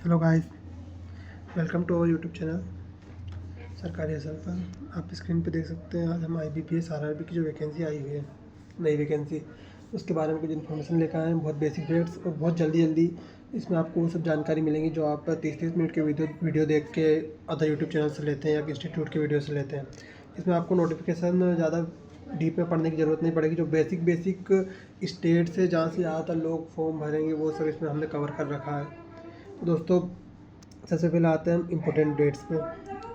Hello guys, welcome to our YouTube channel सरकारी असल पर। आप स्क्रीन पे देख सकते हैं आज हम IBPS RRB की जो वैकेंसी आई हुई है, नई वैकेंसी, उसके बारे में कुछ इन्फॉर्मेशन लेकर आए हैं। बहुत बेसिक फैक्ट्स और बहुत जल्दी जल्दी इसमें आपको वो सब जानकारी मिलेंगी जो आप 30-30 मिनट के वीडियो देख के अदर यूट्यूब चैनल से लेते हैं या इंस्टीट्यूट के वीडियो से लेते हैं। इसमें आपको नोटिफिकेशन ज़्यादा डीप में पढ़ने की ज़रूरत नहीं पड़ेगी। जो बेसिक बेसिक स्टेट से जहाँ से ज़्यादातर लोग फॉर्म भरेंगे वो सब इसमें हमने कवर कर रखा है। तो दोस्तों, सबसे पहले आते हैं हम इम्पोर्टेंट डेट्स पे।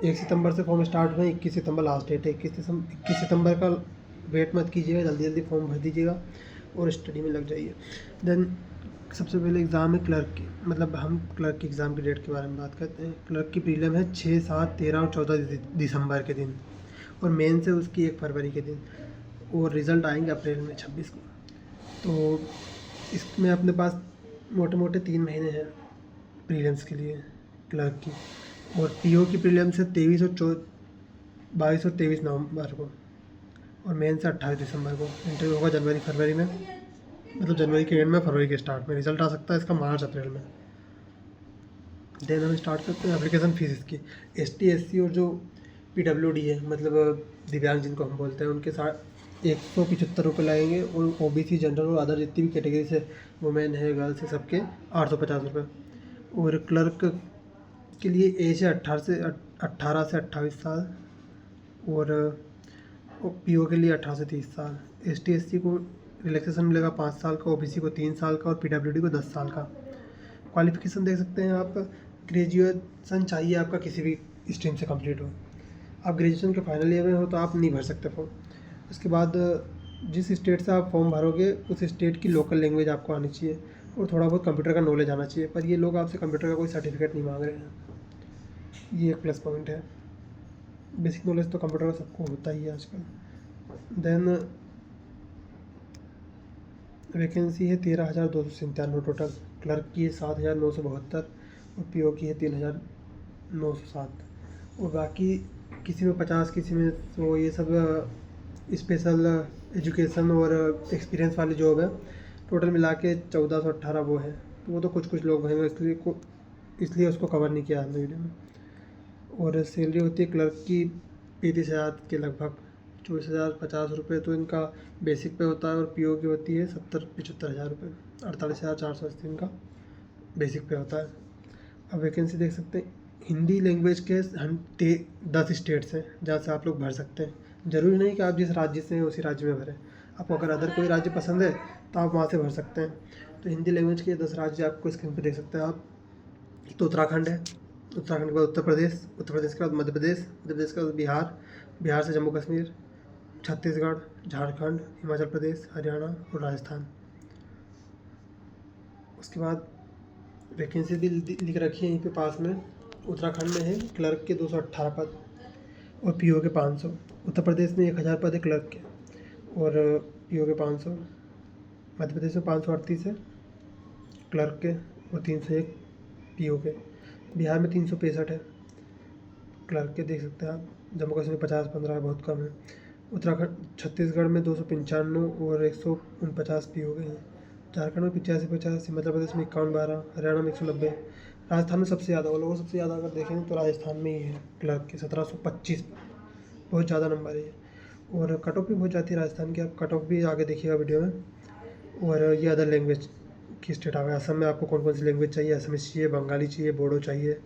1 सितंबर से फॉर्म स्टार्ट हुए, 21 सितंबर लास्ट डेट है। 21 सितंबर का वेट मत कीजिएगा, जल्दी जल्दी फॉर्म भर दीजिएगा और स्टडी में लग जाइए। देन सबसे पहले एग्ज़ाम है क्लर्क की, मतलब हम क्लर्क की एग्ज़ाम की डेट के बारे में बात करते हैं। क्लर्क की प्रीलिम है 6, 7, 13 और 14 दिसंबर के दिन, और मेन से उसकी 1 फरवरी के दिन, और रिज़ल्ट आएंगे अप्रैल में 26 को। तो इसमें अपने पास मोटे मोटे 3 महीने हैं प्रीलिम्स के लिए क्लर्क की। और PO की प्रीलिम्स है 22 और 23 नवंबर को, और मेन से 28 दिसंबर को। इंटरव्यू होगा जनवरी फरवरी में, मतलब जनवरी के एंड में, फरवरी के स्टार्ट में। रिजल्ट आ सकता है इसका मार्च अप्रैल में। देन हम स्टार्ट करते हैं एप्लीकेशन फीस इसकी। ST SC और जो PWD है, मतलब दिव्यांग जिनको हम बोलते हैं, उनके साथ 175 रुपये लगेंगे, और OBC जनरल और अदर जितनी भी कैटेगरी से वुमेन है, गर्ल्स है, सबके 850 रुपये। और क्लर्क के लिए एज है 18 से 28 साल, और PO के लिए 18 से 30 साल। ST SC को रिलैक्सेशन मिलेगा 5 साल का, OBC को 3 साल का, और PWD को 10 साल का। क्वालिफिकेशन देख सकते हैं आप, ग्रेजुएशन चाहिए आपका, किसी भी स्ट्रीम से कंप्लीट हो। आप ग्रेजुएशन के फाइनल ईयर में हो तो आप नहीं भर सकते फॉर्म। उसके बाद जिस स्टेट से आप फॉर्म भरोगे उस स्टेट की लोकल लैंग्वेज आपको आनी चाहिए, और थोड़ा बहुत कंप्यूटर का नॉलेज आना चाहिए। पर ये लोग आपसे कंप्यूटर का कोई सर्टिफिकेट नहीं मांग रहे हैं, ये एक प्लस पॉइंट है। बेसिक नॉलेज तो कंप्यूटर का सबको होता ही है आजकल। देन वैकेंसी है 13,297 टोटल। क्लर्क की है 7,972, और PO की है 3,907। और बाकी किसी में 50, किसी में 100, ये सब स्पेशल एजुकेशन और एक्सपीरियंस वाली जॉब है। टोटल मिला के 1418 वो है। तो वो तो कुछ कुछ लोग हैं, इसलिए उसको कवर नहीं किया हमने वीडियो में। और सैलरी होती है क्लर्क की 35,000 के लगभग, 24,050 रुपये तो इनका बेसिक पे होता है। और PO की होती है 75,000 रुपये, 48,480 इनका बेसिक पे होता है। अब वैकेंसी देख सकते हैं, हिंदी लैंग्वेज के 10 स्टेट्स हैं जहाँ से आप लोग भर सकते हैं। ज़रूरी नहीं कि आप जिस राज्य से हैं उसी राज्य में भरें। आपको अगर अदर कोई राज्य पसंद है तो आप वहाँ से भर सकते हैं। तो हिंदी लैंग्वेज के 10 राज्य आपको स्क्रीन पे देख सकते हैं आप। एक तो उत्तराखंड है, उत्तराखंड के बाद उत्तर प्रदेश, उत्तर प्रदेश के बाद मध्य प्रदेश, मध्य प्रदेश के बाद बिहार, बिहार से जम्मू कश्मीर, छत्तीसगढ़, झारखंड, हिमाचल प्रदेश, हरियाणा और राजस्थान। उसके बाद वैकेंसी भी लिख रखी है यहीं पे पास में। उत्तराखंड में है क्लर्क के 218 पद, और PO के 500। उत्तर प्रदेश में 1,000 पद है क्लर्क के, और PO के 500। मध्य प्रदेश में 538 है क्लर्क के, और 301 PO के। बिहार में 365 है क्लर्क के, देख सकते हैं आप। जम्मू कश्मीर 50-15 है, बहुत कम है। उत्तराखंड, छत्तीसगढ़ में 295 और 149 PO के हैं। झारखंड में 85-85, मध्य प्रदेश में 51-12, हरियाणा में 190। राजस्थान में सबसे ज़्यादा, वो लोगों सबसे ज़्यादा अगर देखें तो राजस्थान में ही है क्लर्क के 1725, बहुत ज़्यादा नंबर है ये। और कट ऑफ भी बहुत जाती है राजस्थान की, आप कट ऑफ भी आगे देखिएगा वीडियो में। और ये अदर लैंग्वेज की स्टेट आ गया। असम में आपको कौन कौन सी लैंग्वेज चाहिए, असमीज चाहिए, बंगाली चाहिए, बोडो चाहिए,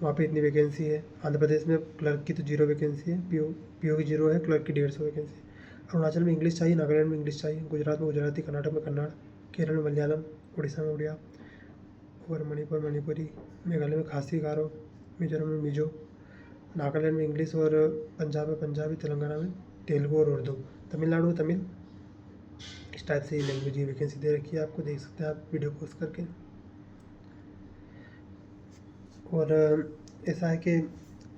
वहाँ पे इतनी वैकेंसी है। आंध्र प्रदेश में क्लर्क की तो 0 वैकेंसी है, PO की 0 है, क्लर्क की 150 वैकेंसी है। अरुणाचल में इंग्लिश चाहिए, नागालैंड में इंग्लिश चाहिए, गुजरात में गुजराती, कर्नाटक में कन्नड़, केरल में मलयालम, उड़ीसा में उड़िया, और मणिपुर मणिपुरी, मेघालय में खासी, गारो, मिजोरम में मिजो, नागालैंड में इंग्लिश, और पंजाब में पंजाबी, तेलंगाना में तेलुगु और उर्दू, तमिलनाडु में तमिल। इस टाइप से ये लैंग्वेज की वैकेंसी दे रखी है, आपको देख सकते हैं आप वीडियो पॉज करके। और ऐसा है कि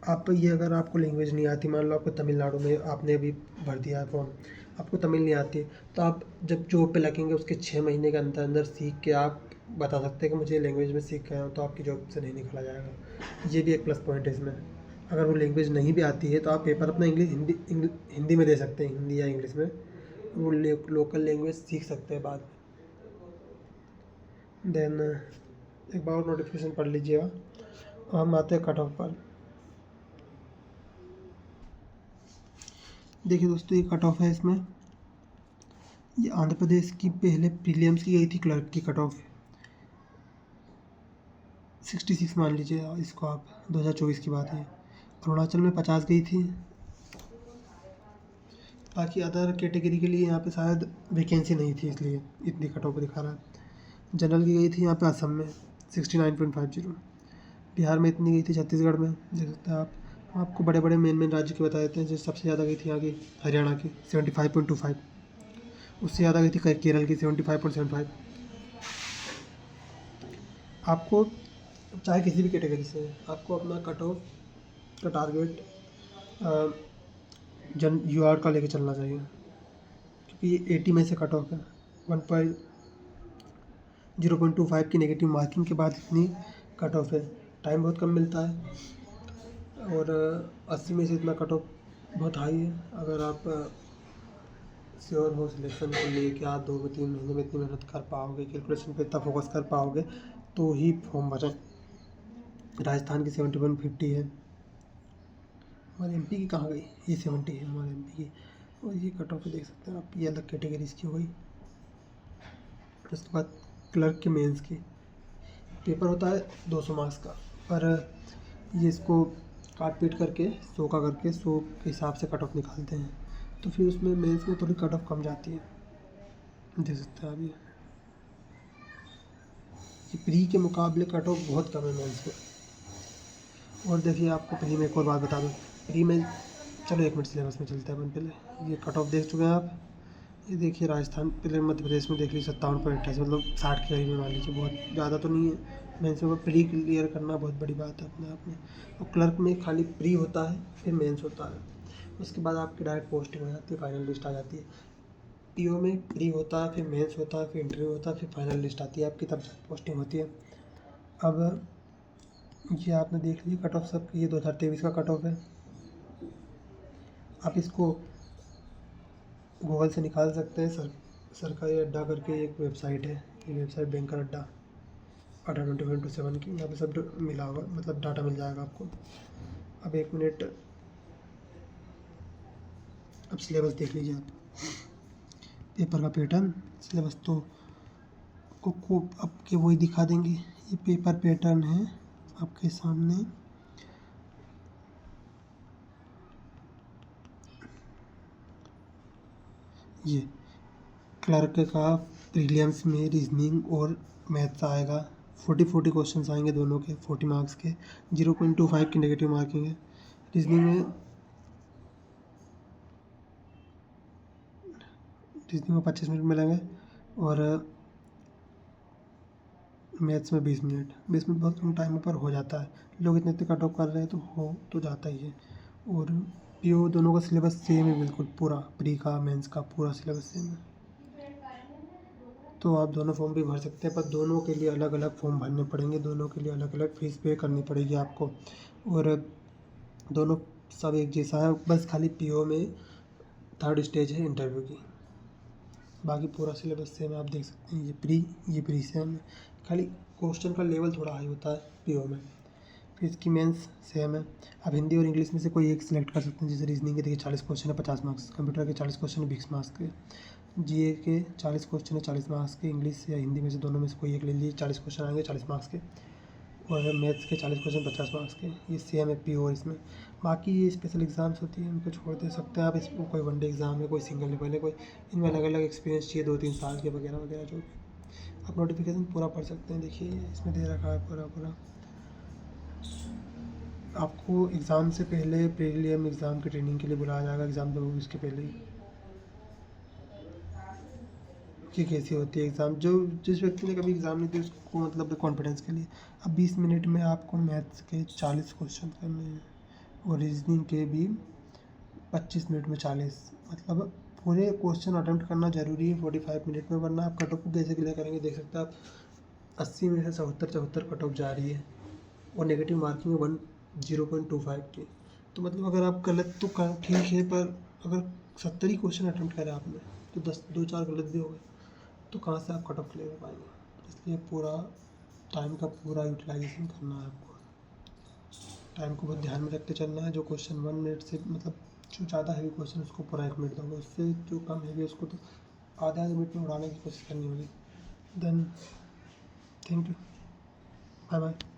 आप ये, अगर आपको लैंग्वेज नहीं आती, मान लो आपको तमिलनाडु में आपने अभी भर दिया है फॉर्म, आपको तमिल नहीं आती, तो आप जब जॉब पे लगेंगे उसके 6 महीने के अंदर अंदर सीख के आप बता सकते हैं कि मुझे लैंग्वेज में सीख गया हूँ, तो आपकी जॉब से नहीं निकाला जाएगा। ये भी एक प्लस पॉइंट है इसमें। अगर वो लैंग्वेज नहीं भी आती है तो आप पेपर अपना हिंदी में दे सकते हैं, हिंदी या इंग्लिश में। वो लोकल लैंग्वेज सीख सकते हैं बाद में। देन एक बार और नोटिफिकेशन पढ़ लीजिएगा। और हम आते हैं कट ऑफ पर। देखिए दोस्तों, ये कट ऑफ है इसमें। ये आंध्र प्रदेश की पहले प्रीलिम्स की गई थी क्लर्क की कट ऑफ 66 मान लीजिए इसको आप, 2024 की बात है। अरुणाचल में 50 गई थी। बाकी अदर कैटेगरी के लिए यहाँ पे शायद वैकेंसी नहीं थी, इसलिए इतनी कट ऑफ दिखा रहा है। जनरल की गई थी यहाँ पे असम में 69.50। बिहार में इतनी गई थी, छत्तीसगढ़ में देख सकते हैं आप। आपको बड़े बड़े मेन राज्य के बता देते हैं। जैसे सबसे ज़्यादा गई थी यहाँ की हरियाणा की 75.25, उससे ज़्यादा गई थी केरल की 75.75। आपको चाहे किसी भी कैटेगरी से, आपको अपना कट ऑफ का टारगेट UR का लेके चलना चाहिए, क्योंकि ये 80 में से कट ऑफ है। 0.25 की नेगेटिव मार्किंग के बाद इतनी कट ऑफ है। टाइम बहुत कम मिलता है और 80 में से इतना कट ऑफ बहुत हाई है। अगर आप श्योर हो सिलेक्शन को लिए कि आप 2-3 महीने में इतनी मेहनत कर पाओगे, कैलकुलेशन पे इतना फोकस कर पाओगे, तो ही फॉर्म भरें। राजस्थान की 7150 है। हमारे MP की कहाँ गई? ये 70 है हमारे MP की। और ये कट ऑफ देख सकते हैं आप, ये अलग कैटेगरीज की हो गई। उसके बाद क्लर्क के मेंस की पेपर होता है 200 मार्क्स का, पर ये इसको काट पीट करके 100 का करके 100 के हिसाब से कट ऑफ निकालते हैं। तो फिर उसमें मेंस में थोड़ी कट ऑफ कम जाती है, देख सकते हैं आप। ये प्री के मुकाबले कट ऑफ बहुत कम है मेंस में। और देखिए, आपको प्री में एक और बात बता दूँ। प्री में, चलो 1 मिनट सिलेबस में चलते हैं अपन पहले। ये कट ऑफ देख चुके हैं आप। ये देखिए राजस्थान, पहले मध्य प्रदेश में देख लीजिए 57.28, मतलब 60 के करीब में मान लीजिए। बहुत ज़्यादा तो नहीं है। मेंस में प्री क्लियर करना बहुत बड़ी बात है अपने आप में। और क्लर्क में खाली प्री होता है, फिर मेंस होता है, उसके बाद आपकी डायरेक्ट पोस्टिंग हो जाती है, फाइनल लिस्ट आ जाती है। PO में प्री होता है, फिर मेंस होता है, फिर इंटरव्यू होता है, फिर फाइनल लिस्ट आती है आपकी, तब पोस्टिंग होती है। अब ये आपने देख लिया कट ऑफ सब। ये 2023 का कट ऑफ है। आप इसको गूगल से निकाल सकते हैं। सरकारी अड्डा करके एक वेबसाइट है, ये वेबसाइट बैंकर अड्डा 18/24/7 की। यहाँ पे सब मिला होगा, मतलब डाटा मिल जाएगा आपको। अब 1 मिनट, अब सिलेबस देख लीजिए आप। पेपर का पैटर्न, सिलेबस तो को आपके वही दिखा देंगे। ये पेपर पैटर्न है आपके सामने। ये क्लर्क का प्रीलिम्स में रीजनिंग और मैथ्स आएगा। 40 क्वेश्चन आएंगे दोनों के, 40 मार्क्स के। 0.25 की नेगेटिव मार्किंग है। रीजनिंग में 25 मिनट मिलेंगे और मैथ्स में 20 मिनट। 20 मिनट बहुत कम टाइम पर हो जाता है। लोग इतने कट ऑफ कर रहे हैं तो हो तो जाता ही है। और PO दोनों का सिलेबस सेम है बिल्कुल, पूरा प्री का मेंस का पूरा सिलेबस सेम है। तो आप दोनों फॉर्म भी भर सकते हैं, पर दोनों के लिए अलग अलग फॉर्म भरने पड़ेंगे। दोनों के लिए अलग अलग फीस पे करनी पड़ेगी आपको। और दोनों सब एक जैसा है, बस खाली PO में 3rd स्टेज है इंटरव्यू की। बाकी पूरा सिलेबस सेम है, आप देख सकते हैं। ये प्री सेम है, खाली क्वेश्चन का लेवल थोड़ा हाई होता है PO में। फिर इसकी मेंस सेम है। आप हिंदी और इंग्लिश में से कोई एक सिलेक्ट कर सकते हैं। जैसे रीजनिंग के देखिए 40 क्वेश्चन है, 50 मार्क्स। कंप्यूटर के 40 क्वेश्चन है, 20 मार्क्स के। GA के 40 क्वेश्चन है, 40 मार्क्स के। इंग्लिश या हिंदी में से दोनों में से कोई एक ले लीजिए, 40 क्वेश्चन आएंगे, 40 मार्क्स के। और मैथ्स के 40 क्वेश्चन, 50 मार्क्स के। ये सेम है PO इसमें। बाकी ये स्पेशल एग्ज़ाम्स होती है, उनको छोड़ दे सकते हैं आप। इसमें कोई वनडे एग्ज़ाम है, कोई सिंगल लेवल है, कोई इनमें अलग अलग एक्सपीरियंस चाहिए 2-3 साल के वगैरह वगैरह जो भी। आप नोटिफिकेशन पूरा पढ़ सकते हैं। देखिए इसमें दे रखा है पूरा। आपको एग्ज़ाम से पहले प्रीलिम एग्ज़ाम की ट्रेनिंग के लिए बुलाया जाएगा, एग्ज़ाम दोगे उसके पहले ही, कि कैसी होती है एग्ज़ाम। जो जिस व्यक्ति ने कभी एग्ज़ाम नहीं दिया उसको मतलब कॉन्फिडेंस के लिए। अब 20 मिनट में आपको मैथ्स के 40 क्वेश्चन करने हैं और रीजनिंग के भी 25 मिनट में 40, मतलब पूरे क्वेश्चन अटेम्प्ट करना ज़रूरी है 45 मिनट में, वरना आप कट ऑफ को कैसे क्लियर करेंगे। देख सकते हैं आप 80 में से 74 कट ऑफ जा रही है और नेगेटिव मार्किंग है 0.25 की। तो मतलब अगर आप गलत तो कर ठीक है, पर अगर 70 ही क्वेश्चन अटेम्प्ट करें आपने तो 2-4 गलत भी हो गए तो कहाँ से आप कट ऑफ क्लियर कर पाएंगे। इसलिए पूरा टाइम का पूरा यूटिलाइजेशन करना है आपको। टाइम को बहुत ध्यान में रख के चलना है। जो क्वेश्चन 1 मिनट से मतलब जो ज़्यादा हैवी क्वेश्चन उसको पूरा 1 मिनट दोगे, उससे जो कम हैवी है उसको तो आधे आधे मिनट में उड़ाने की कोशिश करनी होगी। Then thank you, bye bye.